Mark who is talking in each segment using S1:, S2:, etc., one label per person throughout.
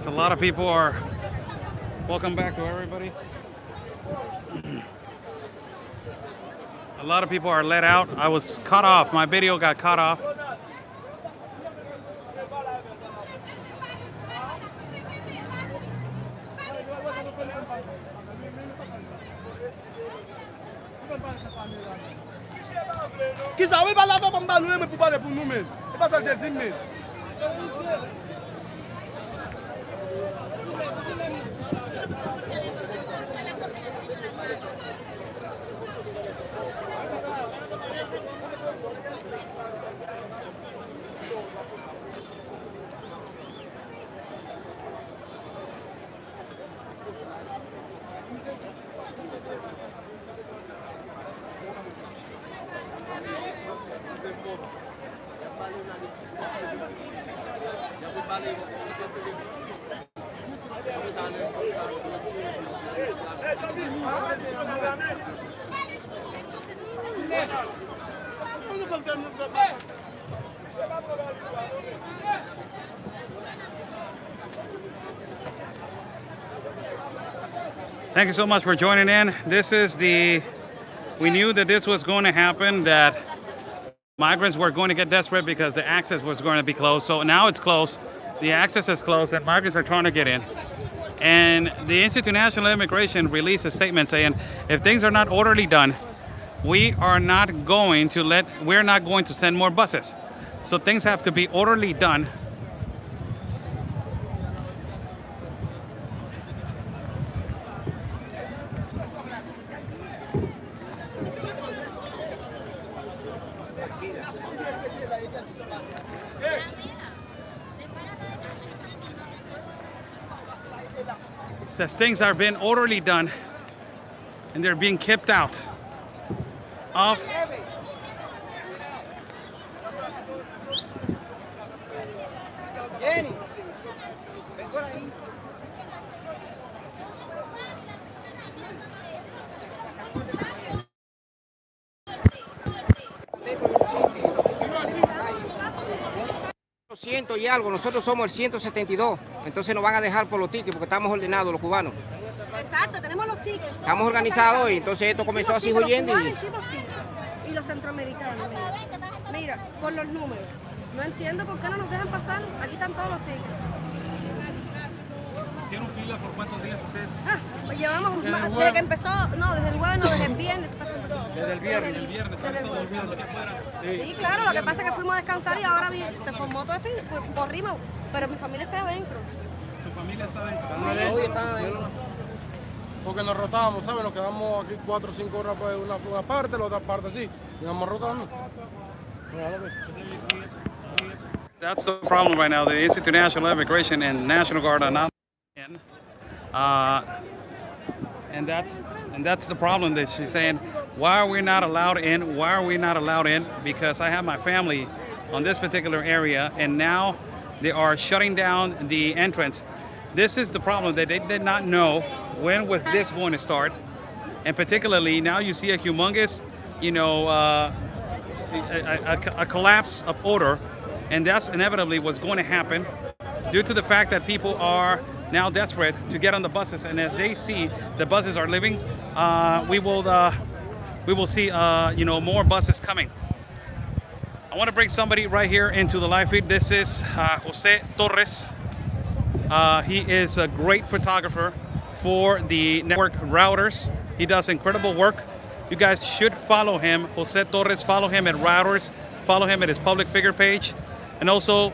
S1: A lot of people are, welcome back to everybody. A lot of people are let out. I was cut off, my video got cut off. Thank you so much for joining in. This is we knew that this was going to happen, that migrants were going to get desperate because the access was going to be closed. So now it's closed, the access is closed, and migrants are trying to get in. And the Institute of National Immigration released a statement saying, if things are not orderly done, we're not going to send more buses. So things have to be orderly done. Says things are being orderly done and they're being kept out of
S2: y algo, nosotros somos el 172, entonces nos van a dejar por los tickets porque estamos ordenados los cubanos.
S3: Exacto, tenemos los tickets.
S2: Estamos organizados y entonces esto comenzó así huyendo
S3: y los centroamericanos, mira, por los números. No entiendo por qué no nos dejan pasar, aquí están todos los tickets.
S1: ¿Hicieron fila por cuántos días ustedes?
S3: Pues llevamos, desde que empezó, no, desde el jueves, no, desde el viernes.
S1: Desde el viernes. Desde el viernes, ¿han estado durmiendo aquí afuera?
S3: Sí, claro, lo que pasa es que fuimos a descansar y ahora se formó todo esto y corrimos, pero mi familia está adentro.
S1: ¿Su familia está adentro?
S3: Sí.
S4: Está adentro. Porque nos rotábamos, ¿sabes? Nos quedamos aquí 4 o 5 horas por una parte, la otra parte sí. Y vamos rotando.
S1: That's the problem right now. The Institute of National Immigration and National Guard are not in. And that's the problem that she's saying, why are we not allowed in? Why are we not allowed in? Because I have my family on this particular area and now they are shutting down the entrance. This is the problem, that they did not know when was this going to start. And particularly now you see a humongous, a collapse of order, and that's inevitably what's going to happen due to the fact that people are now desperate to get on the buses, and as they see the buses are leaving, we will see more buses coming. I want to bring somebody right here into the live feed. This is Jose Torres. He is a great photographer for the network Routers. He does incredible work. You guys should follow him, Jose Torres. Follow him at Routers. Follow him at his public figure page. And also,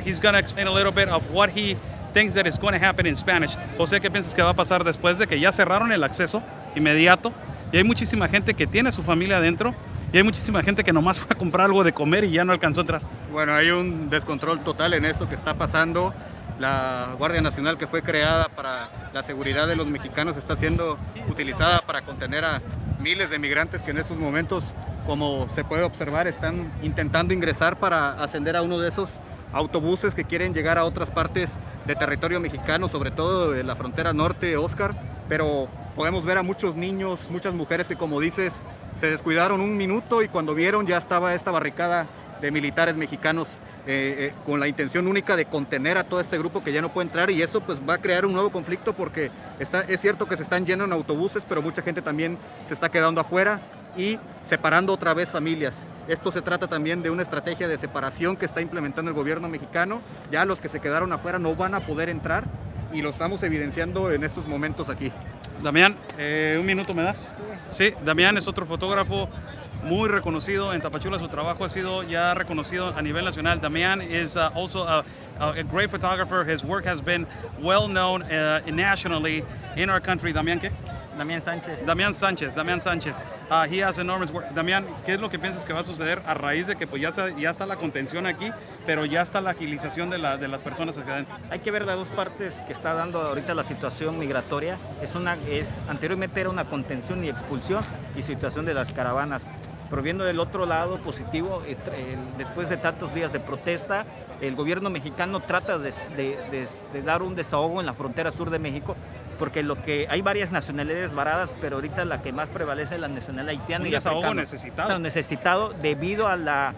S1: he's going to explain a little bit of what he thinks that it's going to happen in Spanish. José, ¿qué piensas que va a pasar después de que ya cerraron el acceso inmediato? Y hay muchísima gente que tiene a su familia adentro y hay muchísima gente que nomás fue a comprar algo de comer y ya no alcanzó a entrar.
S5: Bueno, hay un descontrol total en esto que está pasando. La Guardia Nacional, que fue creada para la seguridad de los mexicanos, está siendo utilizada para contener a miles de migrantes que en estos momentos, como se puede observar, están intentando ingresar para ascender a uno de esos autobuses que quieren llegar a otras partes de territorio mexicano, sobre todo de la frontera norte, Oscar. Pero podemos ver a muchos niños, muchas mujeres que, como dices, se descuidaron un minuto y cuando vieron ya estaba esta barricada de militares mexicanos con la intención única de contener a todo este grupo que ya no puede entrar, y eso pues va a crear un nuevo conflicto porque es cierto que se están yendo en autobuses, pero mucha gente también se está quedando afuera y separando otra vez familias. Esto se trata también de una estrategia de separación que está implementando el gobierno mexicano. Ya los que se quedaron afuera no van a poder entrar y lo estamos evidenciando en estos momentos aquí.
S1: Damián, un minuto me das. Sí, Damián es otro fotógrafo muy reconocido en Tapachula. Su trabajo ha sido ya reconocido a nivel nacional. Damián is also a great photographer. His work has been well known nationally in our country. Damián, ¿qué?
S6: Damián Sánchez.
S1: Damián Sánchez, Damián Sánchez. He has enormous work. Damián, ¿qué es lo que piensas que va a suceder a raíz de que pues ya está la contención aquí, pero ya está la agilización de las personas hacia adentro?
S6: Hay que ver las dos partes que está dando ahorita la situación migratoria. Anteriormente era una contención y expulsión y situación de las caravanas. Pero viendo del otro lado positivo, después de tantos días de protesta, el gobierno mexicano trata de dar un desahogo en la frontera sur de México, porque hay varias nacionalidades varadas, pero ahorita la que más prevalece es la nacionalidad haitiana.
S1: Un
S6: y
S1: desahogo
S6: africano.
S1: necesitado.
S6: Necesitado debido a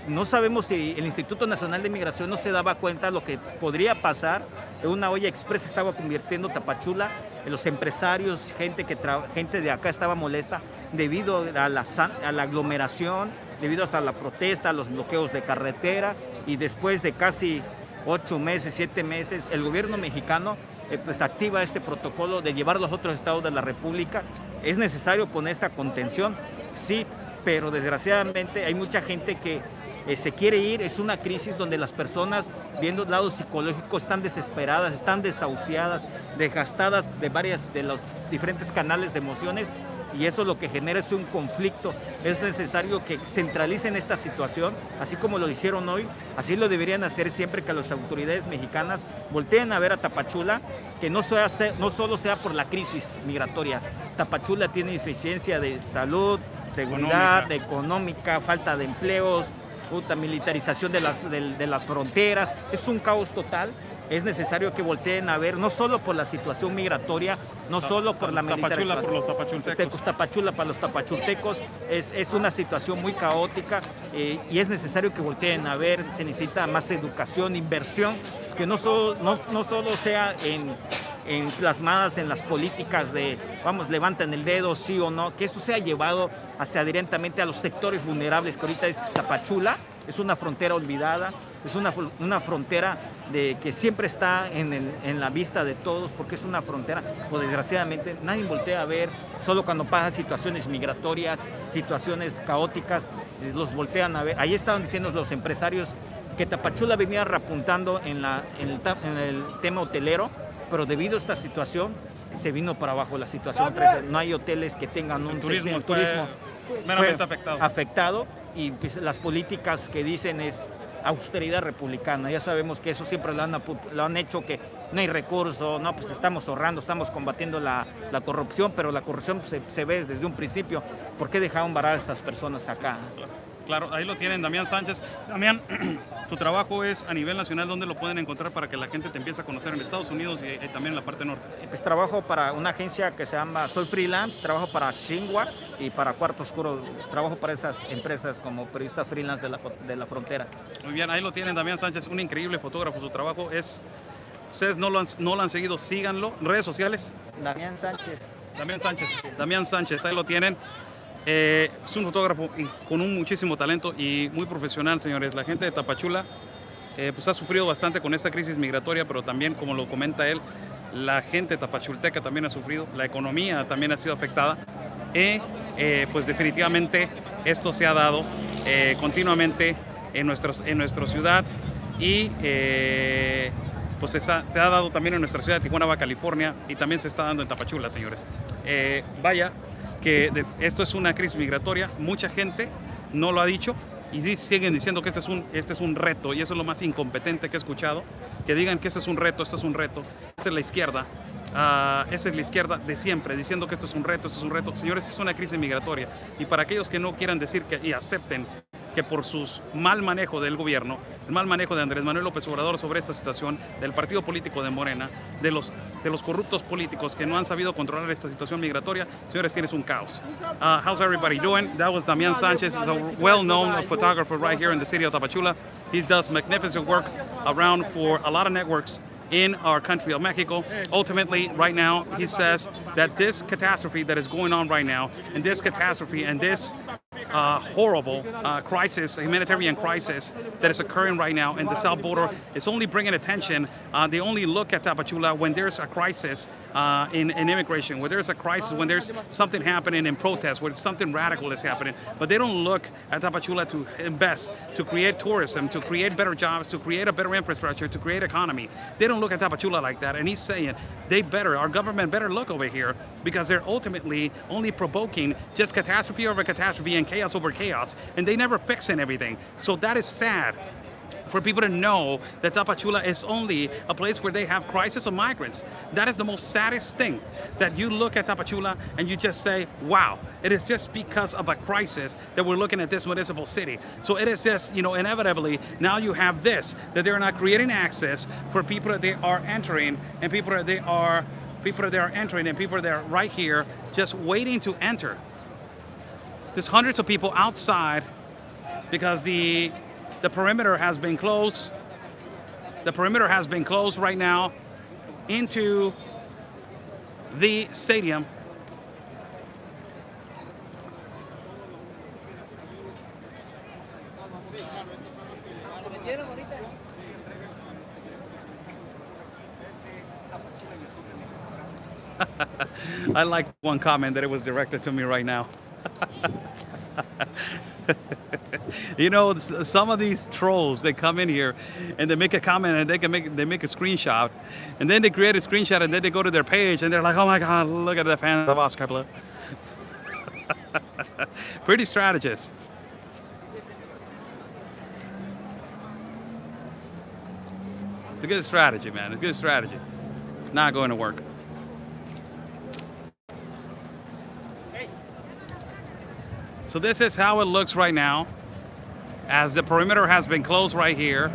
S6: no sabemos si el Instituto Nacional de Migración no se daba cuenta de lo que podría pasar. Una olla express estaba convirtiendo Tapachula, los empresarios, gente de acá estaba molesta debido a la aglomeración, debido a la protesta, a los bloqueos de carretera, y después de casi 8 meses, 7 meses, el gobierno mexicano pues activa este protocolo de llevar a los otros estados de la República. Es necesario poner esta contención, sí, pero desgraciadamente hay mucha gente que se quiere ir. Es una crisis donde las personas, viendo el lado psicológico, están desesperadas, están desahuciadas, desgastadas de los diferentes canales de emociones, y eso lo que genera es un conflicto. Es necesario que centralicen esta situación, así como lo hicieron hoy, así lo deberían hacer siempre, que las autoridades mexicanas volteen a ver a Tapachula, que no solo sea por la crisis migratoria. Tapachula tiene deficiencia de salud, seguridad, económica, falta de empleos, militarización de las fronteras. Es un caos total. Es necesario que volteen a ver, no solo por la situación migratoria, no solo por la militarización.
S1: Tapachula por los tapachultecos.
S6: Tapachula para los tapachultecos. Es una situación muy caótica, y es necesario que volteen a ver. Se necesita más educación, inversión, que no solo sea plasmadas en las políticas de, vamos, levanten el dedo, sí o no, que eso sea llevado directamente a los sectores vulnerables, que ahorita es Tapachula. Es una frontera olvidada, es una frontera que siempre está en la vista de todos, porque es una frontera, pues desgraciadamente nadie voltea a ver. Solo cuando pasan situaciones migratorias, situaciones caóticas, los voltean a ver. Ahí estaban diciendo los empresarios que Tapachula venía repuntando en el tema hotelero, pero debido a esta situación se vino para abajo la situación. No hay hoteles que tengan un
S1: turismo
S6: meramente afectado, y pues las políticas que dicen es austeridad republicana. Ya sabemos que eso siempre lo han hecho, que no hay recursos, no, pues estamos ahorrando, estamos combatiendo la corrupción, pero la corrupción se ve desde un principio. ¿Por qué dejaron varar a estas personas acá?
S1: Claro, ahí lo tienen, Damián Sánchez. Damián, tu trabajo es a nivel nacional. ¿Dónde lo pueden encontrar para que la gente te empiece a conocer en Estados Unidos y también en la parte norte?
S6: Pues trabajo para una agencia que se llama, soy freelance, trabajo para Xinhua y para Cuarto Oscuro. Trabajo para esas empresas como periodista freelance de la frontera.
S1: Muy bien, ahí lo tienen, Damián Sánchez, un increíble fotógrafo. Su trabajo es, ustedes no lo han seguido, síganlo. Redes sociales.
S6: Damián Sánchez.
S1: Damián Sánchez, ahí lo tienen. Es un fotógrafo con muchísimo talento y muy profesional, señores. La gente de Tapachula pues ha sufrido bastante con esta crisis migratoria, pero también, como lo comenta él, la gente tapachulteca también ha sufrido, la economía también ha sido afectada, pues definitivamente esto se ha dado continuamente en nuestra ciudad, y pues se ha dado también en nuestra ciudad de Tijuana, Baja California, y también se está dando en Tapachula, señores. Vaya, que esto es una crisis migratoria, mucha gente no lo ha dicho, y siguen diciendo que este es un reto, y eso es lo más incompetente que he escuchado, que digan que este es un reto, esto es un reto. Esa es la izquierda. Esa es la izquierda de siempre, diciendo que esto es un reto, esto es un reto. Señores, es una crisis migratoria. Y para aquellos que no quieran decir y acepten que por su mal manejo del gobierno, el mal manejo de Andrés Manuel López Obrador sobre esta situación, del partido político de Morena, de los corruptos políticos que no han sabido controlar esta situación migratoria, señores, tienes un caos. How's everybody doing? That was Damián Sánchez. He's a well-known photographer right here in the city of Tapachula. He does magnificent work around for a lot of networks in our country of Mexico. Ultimately, right now, he says that this catastrophe that is going on right now, and this catastrophe and this horrible crisis, humanitarian crisis that is occurring right now in the south border is only bringing attention. They only look at Tapachula when there's a crisis in immigration, when there's a crisis, when there's something happening in protest, when something radical is happening. But they don't look at Tapachula to invest, to create tourism, to create better jobs, to create a better infrastructure, to create economy. They don't look at Tapachula like that. And he's saying our government better look over here, because they're ultimately only provoking just catastrophe over catastrophe and chaos over chaos, and they never fixing everything. So that is sad for people to know that Tapachula is only a place where they have crisis of migrants. That is the most saddest thing, that you look at Tapachula and you just say, wow, it is just because of a crisis that we're looking at this municipal city. So it is just, inevitably, now you have this, that they're not creating access for people that they are entering, and people that they are entering, and people that are right here just waiting to enter. There's hundreds of people outside because the perimeter has been closed. The perimeter has been closed right now into the stadium. I like one comment that it was directed to me right now. Some of these trolls, they come in here and they make a comment and they make a screenshot, and then they create a screenshot and then they go to their page and they're like, oh my God, look at the fans of Oscar Blue. Pretty strategist. It's a good strategy, man. It's a good strategy. Not going to work. So this is how it looks right now, as the perimeter has been closed right here.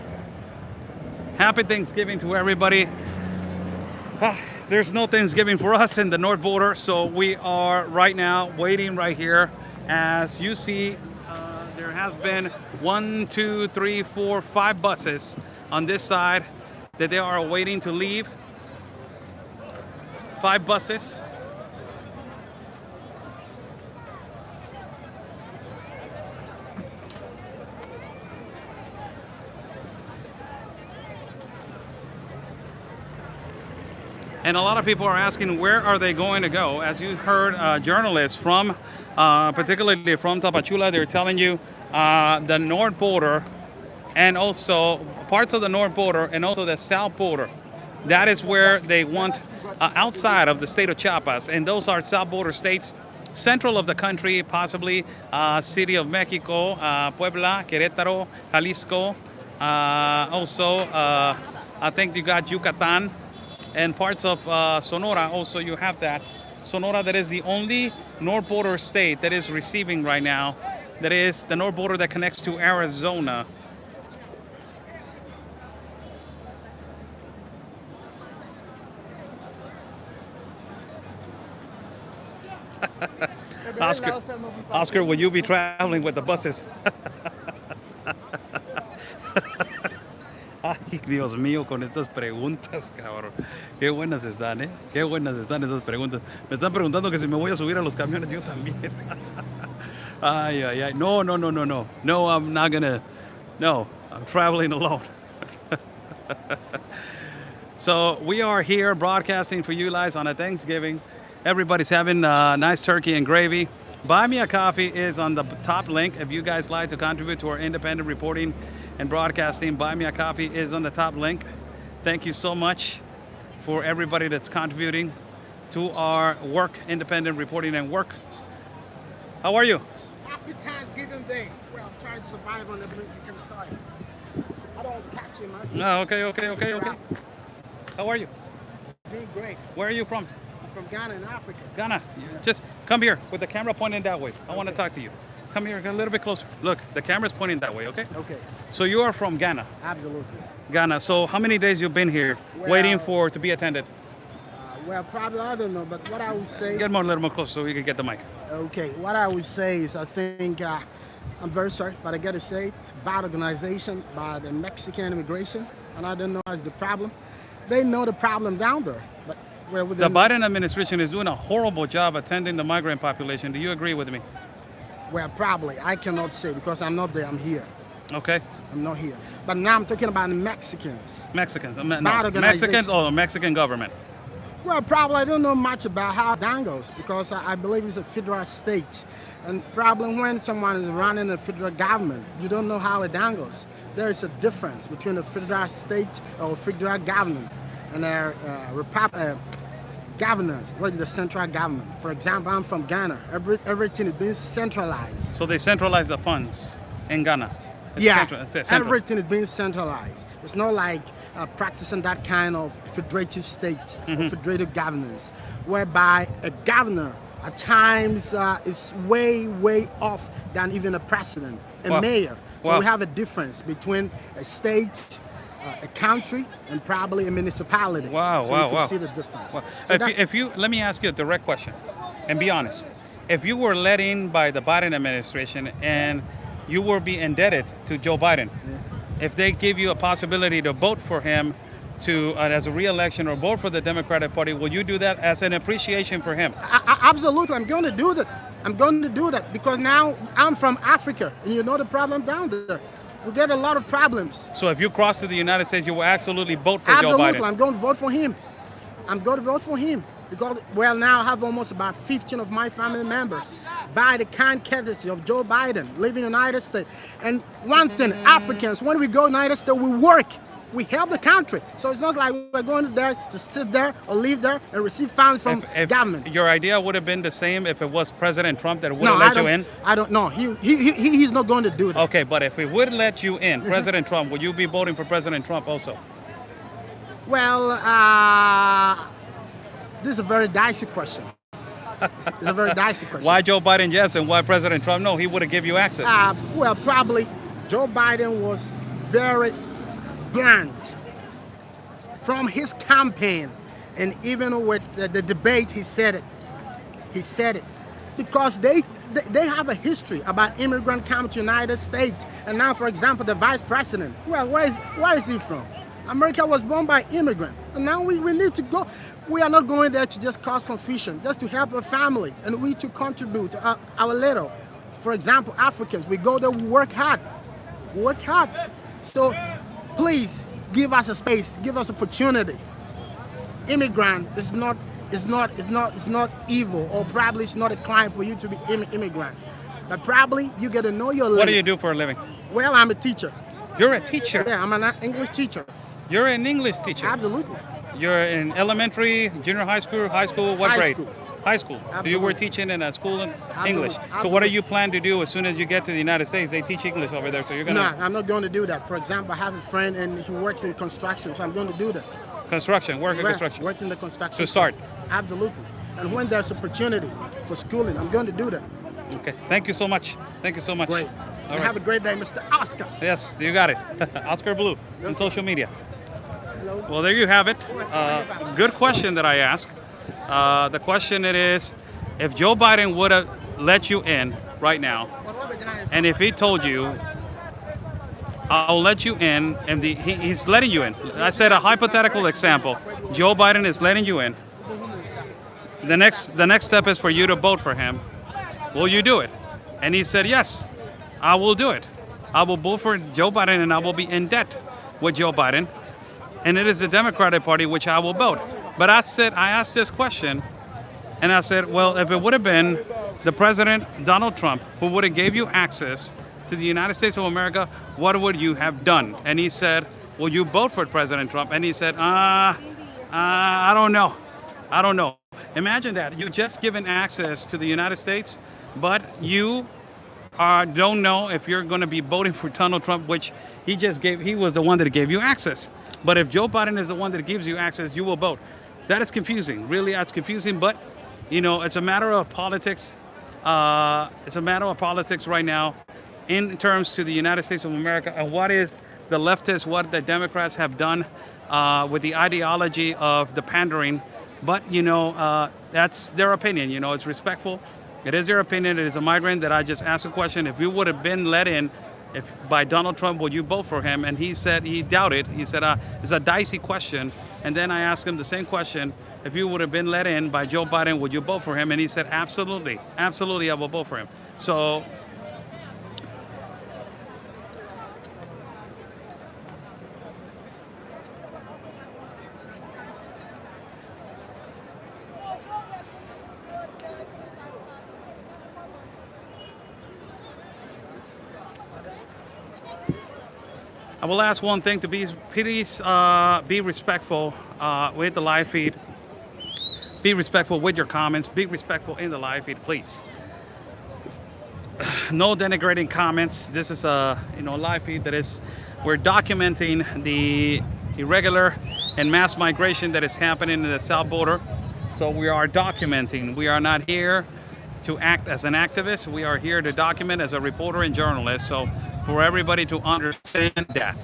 S1: Happy Thanksgiving to everybody. There's no Thanksgiving for us in the north border, so we are right now waiting right here. As you see, there has been 1, 2, 3, 4, 5 buses on this side that they are waiting to leave. 5 buses. And a lot of people are asking, where are they going to go? As you heard journalists from, particularly from Tapachula, they're telling you the north border, and also parts of the north border, and also the south border. That is where they want, outside of the state of Chiapas. And those are south border states, central of the country, possibly City of Mexico, Puebla, Querétaro, Jalisco. Also, I think you got Yucatan. And parts of Sonora, also you have that. Sonora, that is the only north border state that is receiving right now. That is the north border that connects to Arizona. Oscar, will you be traveling with the buses? Ay, Dios mío, con estas preguntas, cabrón. Qué buenas están, ¿eh? Qué buenas están esas preguntas. Me están preguntando que si me voy a subir a los camiones, yo también. Ay, ay, ay. No. No, I'm not gonna. No, I'm traveling alone. So we are here broadcasting for you guys on a Thanksgiving. Everybody's having nice turkey and gravy. Buy Me a Coffee is on the top link. If you guys like to contribute to our independent reporting and broadcasting, Buy Me a Coffee is on the top link. Thank you so much for everybody that's contributing to our work, independent reporting and work. How are you?
S7: Happy Thanksgiving Day. Well, I'm trying to survive on the Mexican side. I don't catch you, man.
S1: Oh, okay. How are you?
S7: Doing great.
S1: Where are you from?
S7: I'm from Ghana in Africa.
S1: Ghana. Just come here with the camera pointing that way. I want to talk to you. Come here, a little bit closer. Look, the camera's pointing that way, okay?
S7: Okay,
S1: So you are from Ghana.
S7: absolutely.
S1: Ghana. So how many days you've been here
S7: Well-
S1: waiting for to be attended?
S7: Well, probably, I don't know, but what I would say...
S1: Get more, a little more closer so we can get the mic.
S7: Okay, what I would say is I think, I'm very sorry, but I got to say, bad organization by the Mexican immigration, and I don't know what's the problem. They know the problem down there, but we're
S1: The
S7: within...
S1: Biden administration is doing a horrible job attending the migrant population. Do you agree with me?
S7: Well, probably. I cannot say because I'm not there, I'm here.
S1: Okay.
S7: I'm not here. But now I'm talking about the Mexicans.
S1: Mexicans. No,
S7: Bad organization.
S1: Mexicans or the Mexican government.
S7: Well, probably I don't know much about how that goes because I believe it's a federal state. And probably when someone is running a federal government, you don't know how it goes. There is a difference between a federal state or federal government and a governance, what is the central government. For example, I'm from Ghana. Everything is being centralized.
S1: So they centralize the funds in Ghana. It's
S7: Yeah,
S1: it's central.
S7: everything is being centralized. It's not like practicing that kind of federative state
S1: Mm-hmm.
S7: or federative governance, whereby a governor at times is way off than even a president, a
S1: Wow.
S7: mayor. So
S1: Wow.
S7: we have a difference between a state, a country, and probably a municipality.
S1: Wow,
S7: so
S1: wow,
S7: you can
S1: wow.
S7: see the difference.
S1: Well,
S7: So
S1: if you let me ask you a direct question, and be honest. If you were let in by the Biden administration and you were be indebted to Joe Biden, if they give you a possibility to vote for him to as a re-election or vote for the Democratic Party, will you do that as an appreciation for him?
S7: Absolutely, I'm going to do that. I'm going to do that because now I'm from Africa, and you know the problem down there. We get a lot of problems.
S1: So if you cross to the United States, you will absolutely vote for Joe
S7: Absolutely,
S1: Biden.
S7: I'm going to vote for him. I'm going to vote for him because, well, now I have almost about 15 of my family members by the kind courtesy of Joe Biden living in the United States. And one thing, Africans, when we go to the United States, we work. We help the country. So it's not like we're going there to sit there or live there and receive funds from
S1: If
S7: government.
S1: your idea would have been the same if it was President Trump that would
S7: No,
S1: have let you in?
S7: I don't know. He's not going to do that.
S1: Okay, but if it would let you in, President Trump, would you be voting for President Trump also?
S7: Well, this is a very dicey question. It's a very dicey question.
S1: Why Joe Biden yes and why President Trump no? He would have give you access.
S7: Well, probably Joe Biden was very blunt from his campaign, and even with the debate, he said it. He said it because they have a history about immigrant coming to the United States. And now, for example, the vice president. Well, where is he from? America was born by immigrant, and now we need to go. We are not going there to just cause confusion, just to help a family, and we to contribute our little. For example, Africans, we go there, we work hard. Work hard. So please give us a space, give us opportunity. Immigrant is not evil, or probably it's not a crime for you to be immigrant. But probably you get to know your
S1: What do
S7: limit.
S1: you do for a living?
S7: Well, I'm a teacher.
S1: You're a teacher.
S7: Yeah, I'm an English teacher.
S1: You're an English teacher.
S7: Absolutely.
S1: You're in elementary, junior high school, what
S7: High
S1: grade?
S7: school.
S1: High school. So you were
S7: Absolutely.
S1: teaching in a school in
S7: Absolutely.
S1: English. So what do
S7: Absolutely.
S1: you plan to do as soon as you get to the United States? They teach English over there, so you're
S7: No,
S1: gonna
S7: I'm not going to do that. For example, I have a friend and he works in construction, so I'm going to do that.
S1: construction, work in
S7: Well,
S1: construction.
S7: Work in the construction.
S1: To start.
S7: Absolutely. And when there's opportunity for schooling, I'm going to do that.
S1: Okay. Thank you so much. Thank you so much.
S7: Great.
S1: All
S7: And
S1: right.
S7: have a great day, Mr. Oscar.
S1: Yes, you got it. Oscar Blue on social media.
S7: Hello.
S1: Well, there you have it. Good question that I asked. The question it is, if Joe Biden would have let you in right now, and if he told you, I'll let you in, and he's letting you in. I said a hypothetical example. Joe Biden is letting you in. The next step is for you to vote for him. Will you do it? And he said, yes, I will do it. I will vote for Joe Biden, and I will be in debt with Joe Biden. And it is the Democratic Party which I will vote. But I asked this question, and I said, well, if it would have been the President, Donald Trump, who would have gave you access to the United States of America, what would you have done? And he said, will you vote for President Trump? And he said, I don't know. I don't know. Imagine that. You just given access to the United States, but you don't know if you're going to be voting for Donald Trump, which he was the one that gave you access. But if Joe Biden is the one that gives you access, you will vote. That is confusing. Really, that's confusing. But, you know, it's a matter of politics. It's a matter of politics right now in terms to the United States of America and what is the leftists, what the Democrats have done with the ideology of the pandering. But, you know, that's their opinion. You know, it's respectful. It is their opinion. It is a migrant that I just asked a question. If you would have been let in by Donald Trump, would you vote for him? And he said he doubted. He said it's a dicey question. And then I asked him the same question. If you would have been let in by Joe Biden, would you vote for him? And he said, absolutely. Absolutely, I will vote for him. So I will ask one thing to please be respectful with the live feed. Be respectful with your comments. Be respectful in the live feed, please. No denigrating comments. This is a live feed that is we're documenting the irregular and mass migration that is happening in the south border. So we are documenting. We are not here to act as an activist. We are here to document as a reporter and journalist. So for everybody to understand that.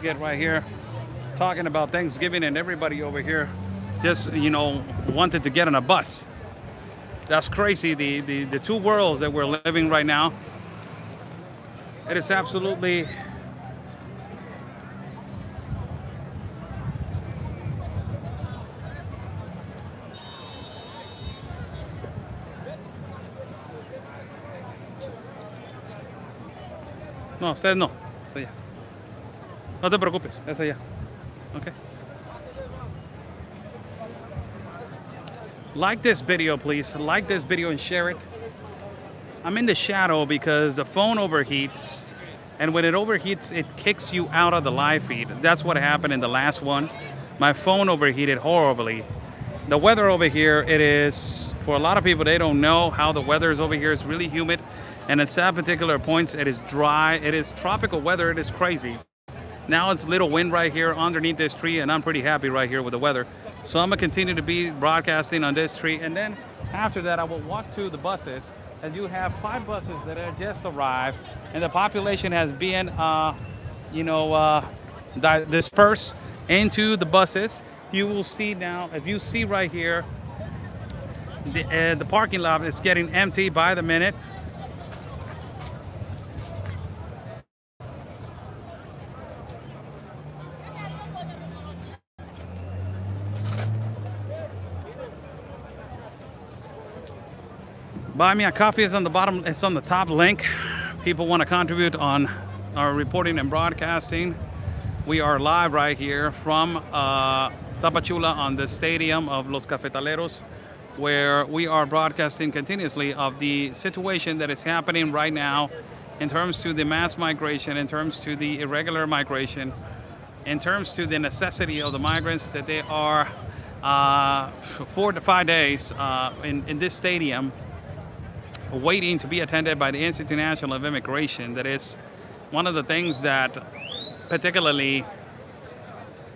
S1: Get right here talking about Thanksgiving and everybody over here just wanted to get on a bus. That's crazy. The two worlds that we're living right now. It is absolutely no, ustedes no. Es allá. No te preocupes, es allá. Okay. Like this video, please. Like this video and share it. I'm in the shadow because the phone overheats. And when it overheats, it kicks you out of the live feed. That's what happened in the last one. My phone overheated horribly. The weather over here, it is, for a lot of people, they don't know how the weather is over here. It's really humid. And at some particular points, it is dry. It is tropical weather. It is crazy. Now it's little wind right here underneath this tree, and I'm pretty happy right here with the weather. So I'm gonna continue to be broadcasting on this tree, and then after that, I will walk to the buses, as you have 5 buses that have just arrived, and the population has been, dispersed into the buses. You will see now, if you see right here, the parking lot is getting empty by the minute. Buy me a coffee is on the bottom, it's on the top link. People want to contribute on our reporting and broadcasting. We are live right here from Tapachula on the stadium of Los Cafetaleros, where we are broadcasting continuously of the situation that is happening right now in terms to the mass migration, in terms to the irregular migration, in terms to the necessity of the migrants that they are 4 to 5 days in this stadium, waiting to be attended by the Institute National of Immigration. That is one of the things that particularly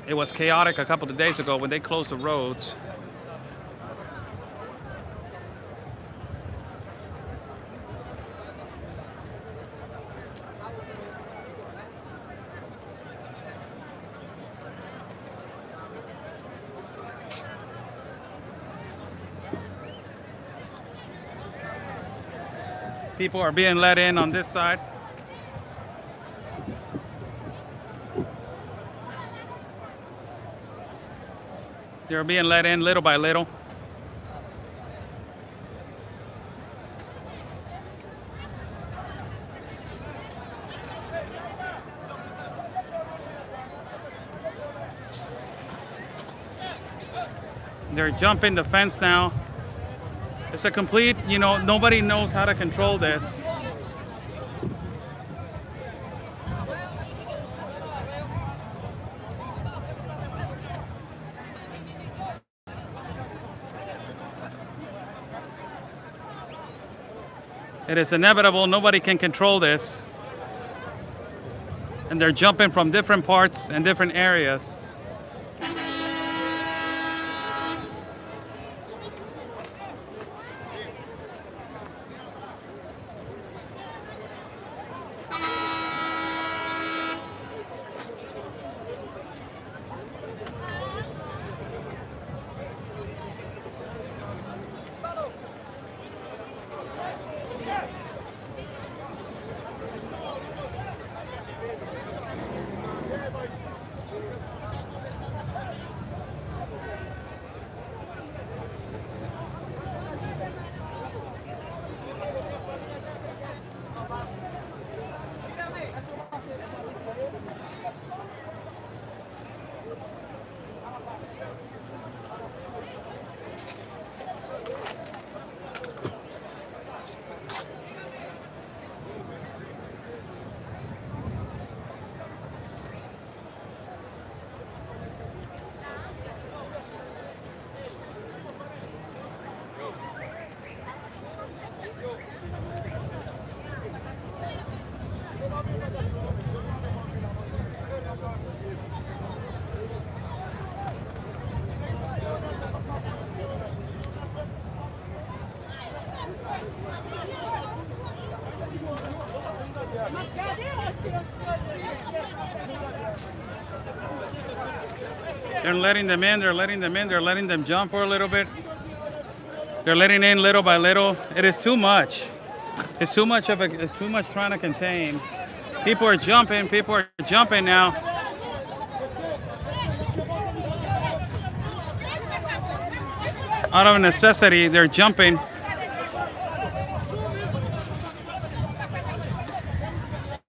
S1: it was chaotic a couple of days ago when they closed the roads. People are being let in on this side. They're being let in little by little. They're jumping the fence now. It's a complete, nobody knows how to control this. It is inevitable, nobody can control this. And they're jumping from different parts and different areas. They're letting them in, they're letting them jump for a little bit. They're letting in little by little. It is too much. It's too much trying to contain. People are jumping now. Out of necessity, they're jumping.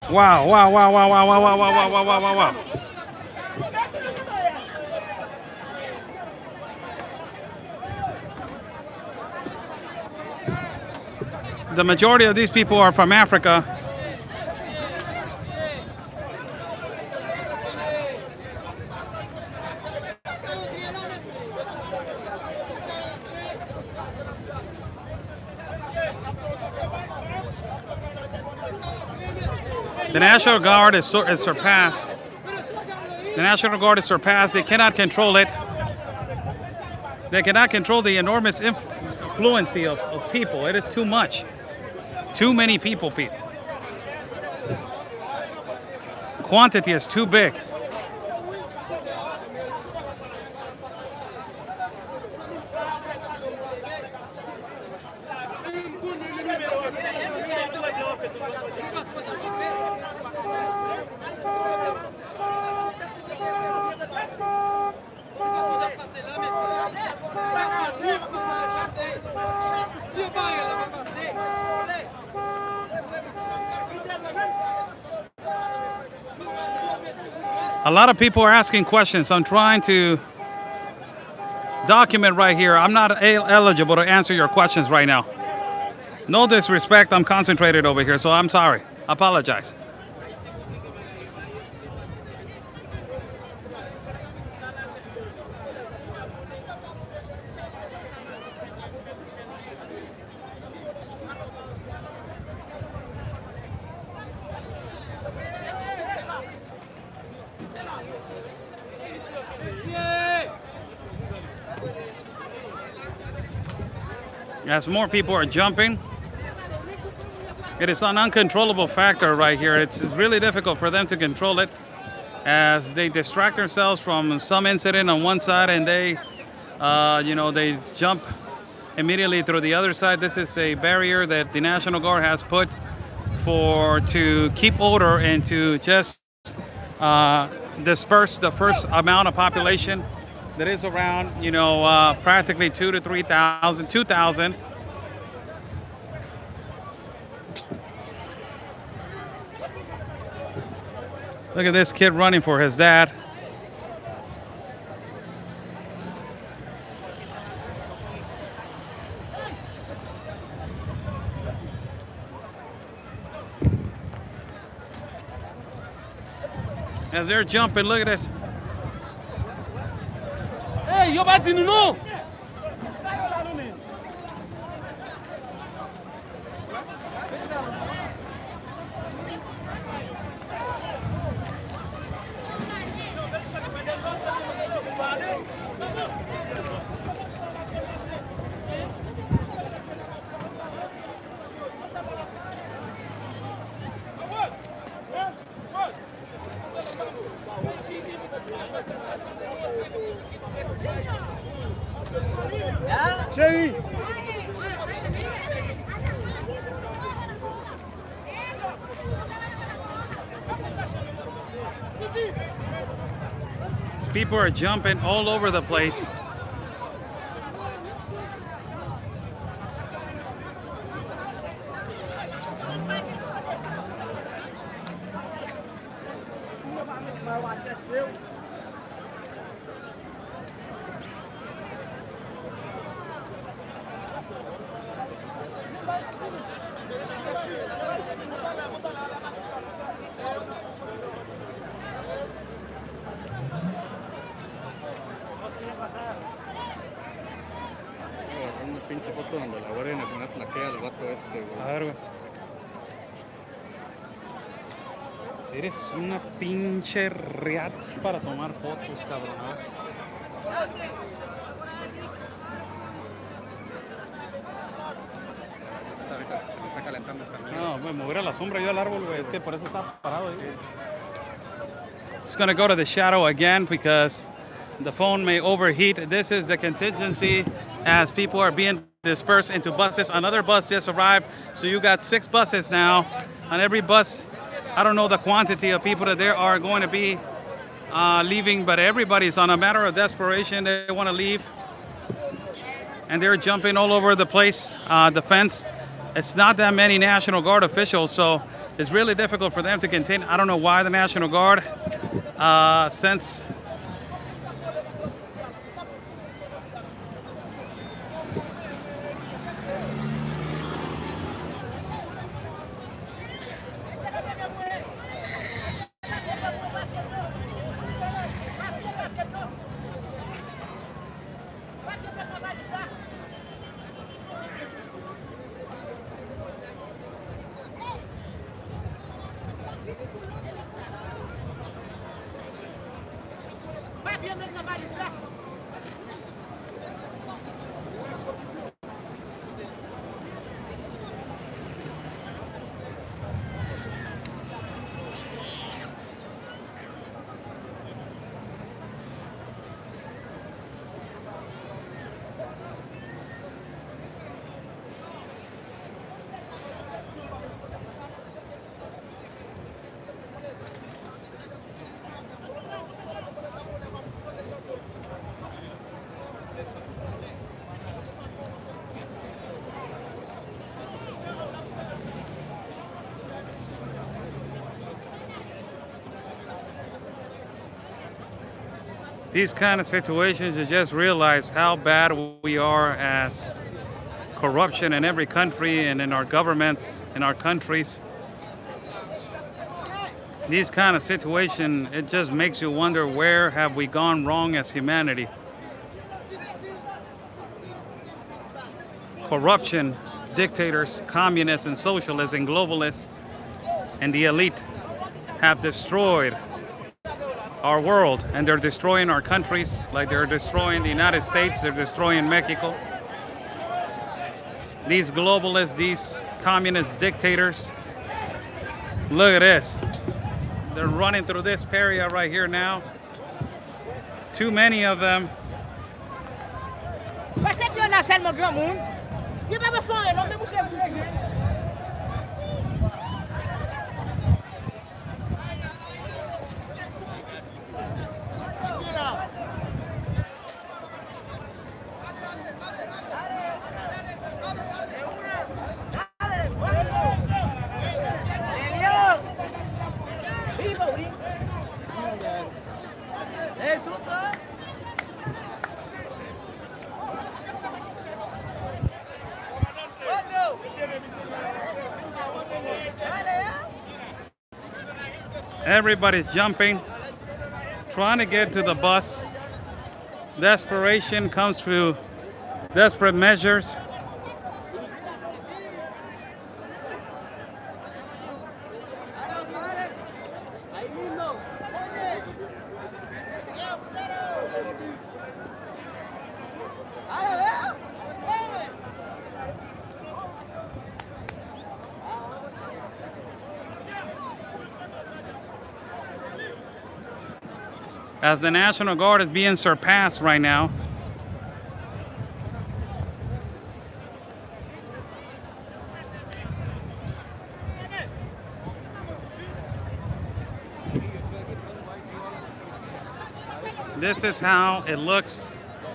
S1: Wow. The majority of these people are from Africa. The National Guard is surpassed. The National Guard is surpassed. They cannot control it. They cannot control the enormous influence of people. It is too much. It's too many people, Pete. Quantity is too big. A lot of people are asking questions. I'm trying to document right here. I'm not eligible to answer your questions right now. No disrespect, I'm concentrated over here, so I'm sorry. I apologize. As more people are jumping, it is an uncontrollable factor right here. It's really difficult for them to control it as they distract themselves from some incident on one side and they jump immediately through the other side. This is a barrier that the National Guard has put to keep order and to just disperse the first amount of population that is around, practically 2,000 to 3,000, 2,000. Look at this kid running for his dad. As they're jumping, look at this.
S8: Hey, yo bati no.
S1: People are jumping all over the place.
S5: Una pinche foto donde la Guardia Nacional plaquea al vato este, güey.
S1: A ver, güey. Eres una pinche riats para tomar fotos, cabrón. A ver.
S5: Ahorita se me está calentando esta mierda.
S1: No, me mover a la sombra yo al árbol, güey. Es que por eso está parado ahí. It's gonna go to the shadow again because the phone may overheat. This is the contingency as people are being dispersed into buses. Another bus just arrived, so you got 6 buses now. On every bus, I don't know the quantity of people that there are going to be leaving, but everybody's on a matter of desperation. They want to leave, and they're jumping all over the place. The fence. It's not that many National Guard officials, so it's really difficult for them to contain. I don't know why the National Guard, since these kind of situations, you just realize how bad we are as corruption in every country and in our governments, in our countries. These kind of situations, it just makes you wonder, where have we gone wrong as humanity? Corruption, dictators, communists and socialists and globalists and the elite have destroyed our world, and they're destroying our countries like they're destroying the United States, they're destroying Mexico. These globalists, these communist dictators, look at this. They're running through this area right here now. Too many of them. Everybody's jumping. trying to get to the bus. Desperation comes through desperate measures. As the National Guard is being surpassed right now. This is how it looks.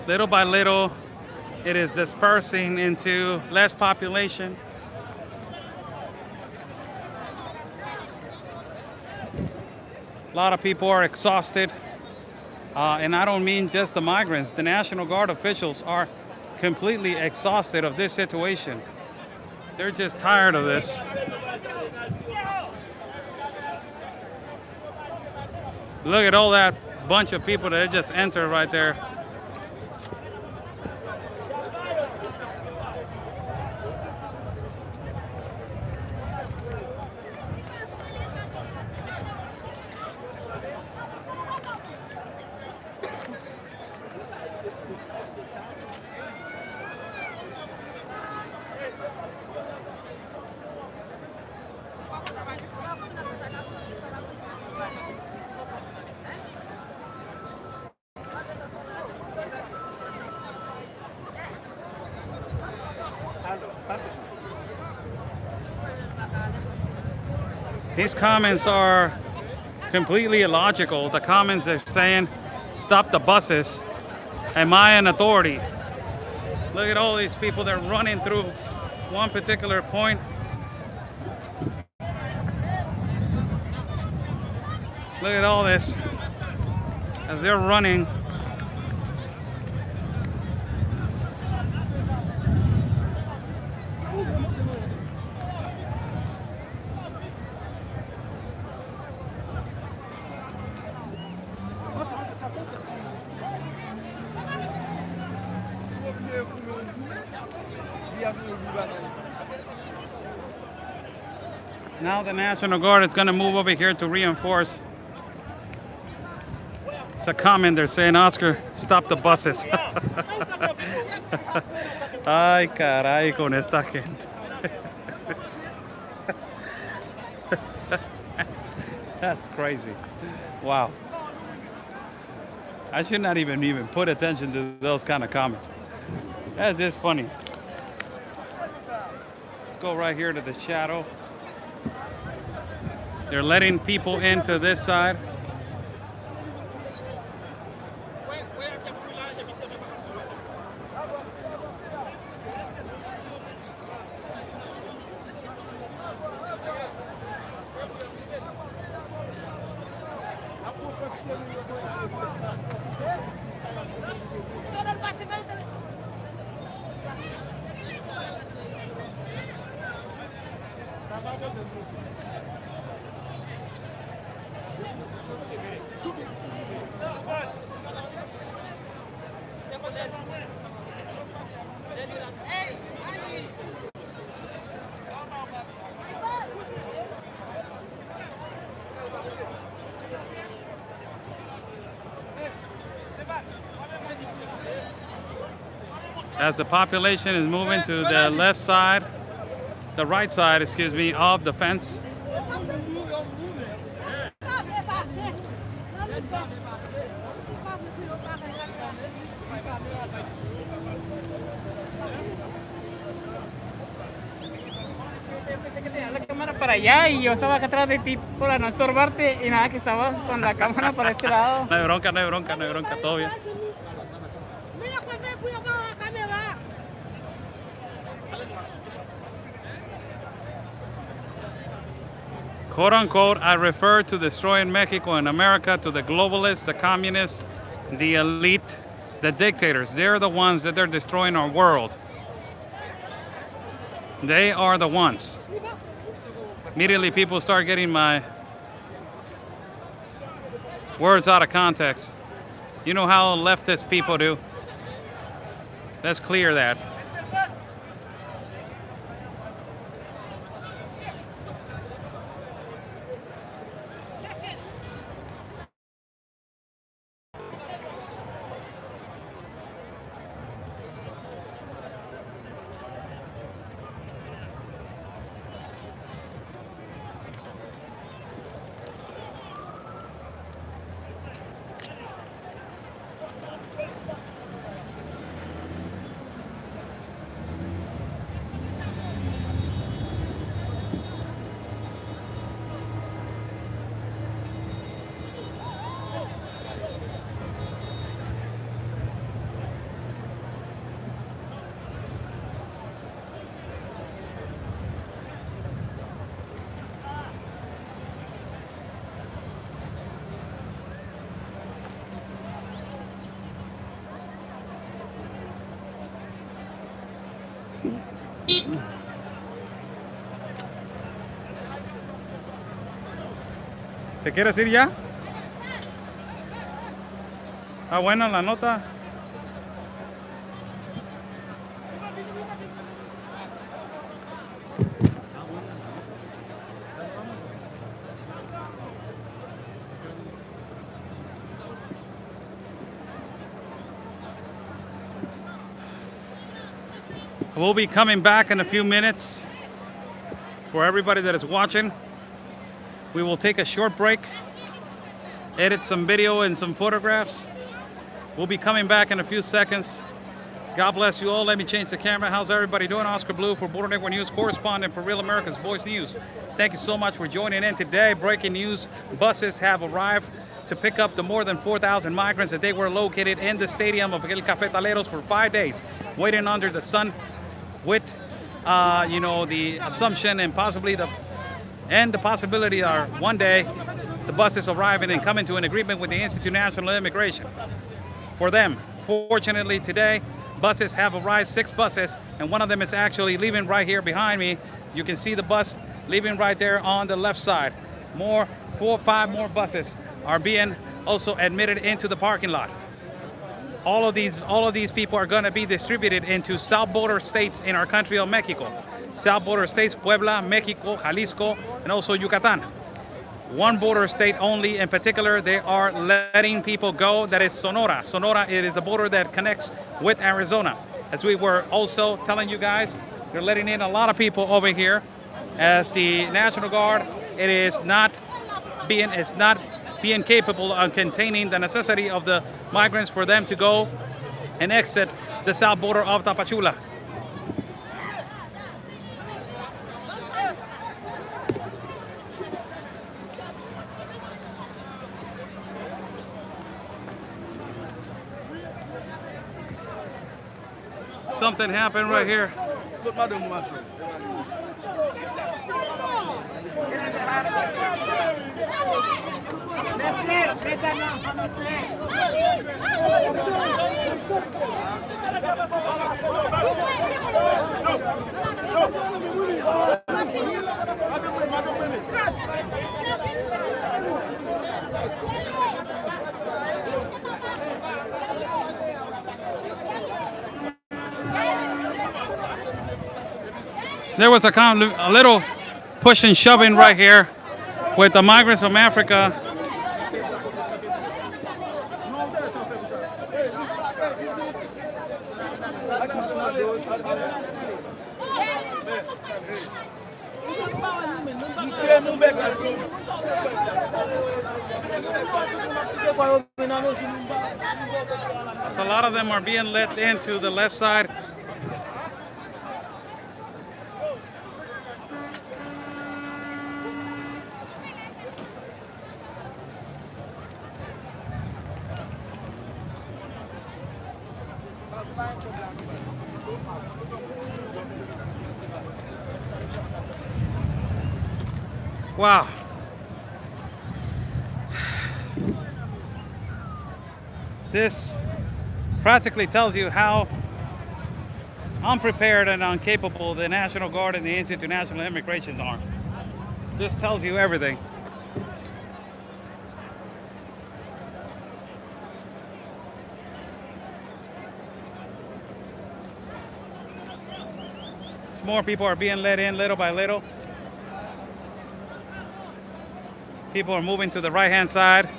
S1: Little by little, it is dispersing into less population. A lot of people are exhausted. And I don't mean just the migrants. The National Guard officials are completely exhausted of this situation. They're just tired of this. Look at all that bunch of people that just entered right there. These comments are completely illogical. The comments are saying, stop the buses. Am I an authority? Look at all these people that are running through one particular point. Look at all this as they're running. Now the National Guard is going to move over here to reinforce. It's a comment they're saying, Oscar, stop the buses. Ay, caray, con esta gente. That's crazy. Wow. I should not even put attention to those kind of comments. That's just funny. Let's go right here to the shadow. They're letting people into this side. As the population is moving to the left side, the right side, excuse me, of the fence.
S9: La cámara para allá y yo estaba acá atrás de ti para no estorbarte y nada que estabas con la cámara para este lado.
S1: No hay bronca, no hay bronca, no hay bronca, todo bien. Quote unquote, I refer to destroying Mexico and America to the globalists, the communists, the elite, the dictators. They're the ones that they're destroying our world. They are the ones. Immediately people start getting my Words out of context. You know how leftist people do. Let's clear that. ¿Te quieres ir ya? Ah, bueno, la nota. We'll be coming back in a few minutes. For everybody that is watching, we will take a short break, edit some video and some photographs. We'll be coming back in a few seconds. God bless you all. Let me change the camera. How's everybody doing? Oscar Blue for Border Network News, correspondent for Real America's Voice News. Thank you so much for joining in today. Breaking news, buses have arrived to pick up the more than 4,000 migrants that they were located in the stadium of El Cafetaleros for 5 days, waiting under the sun with, the assumption and possibly the possibility are one day the buses arriving and coming to an agreement with the Institute National Immigration. For them, fortunately today, buses have arrived, 6 buses, and one of them is actually leaving right here behind me. You can see the bus leaving right there on the left side. 4 or 5 more buses are being also admitted into the parking lot. All of these people are going to be distributed into south border states in our country of Mexico. South border states, Puebla, Mexico, Jalisco, and also Yucatan. One border state only in particular, they are letting people go, that is Sonora. Sonora, it is a border that connects with Arizona. As we were also telling you guys, they're letting in a lot of people over here. As the National Guard, it's not being capable of containing the necessity of the migrants for them to go and exit the south border of Tapachula. Something happened right here. There was a little push and shoving right here with the migrants from Africa. So a lot of them are being let into the left side. Wow. This practically tells you how unprepared and incapable the National Guard and the Institute of National Immigration are. This tells you everything. Some more people are being let in little by little. People are moving to the right-hand side.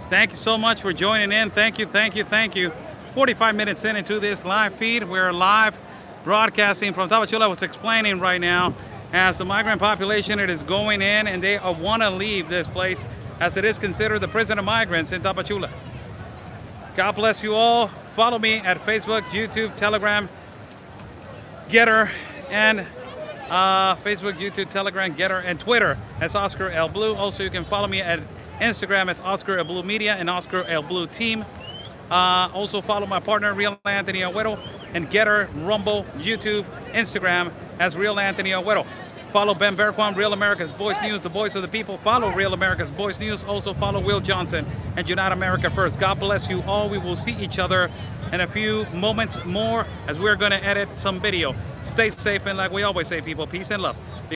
S1: Thank you so much for joining in. Thank you, thank you, thank you. 45 minutes into this live feed. We're live broadcasting from Tapachula. I was explaining right now, as the migrant population, it is going in and they want to leave this place as it is considered the prison of migrants in Tapachula. God bless you all. Follow me at Facebook, YouTube, Telegram, Getter, and Facebook, YouTube, Telegram, Getter, and Twitter as Oscar L. Blue. Also, you can follow me at Instagram as Oscar L. Blue Media and Oscar L. Blue Team. Also follow my partner, Real Anthony Agüero, and Getter, Rumble, YouTube, Instagram as Real Anthony Agüero. Follow Ben Berquam, Real America's Voice News, the voice of the people. Follow Real America's Voice News. Also follow Will Johnson and Unite America First. God bless you all. We will see each other in a few moments more as we're going to edit some video. Stay safe, and like we always say, people, peace and love.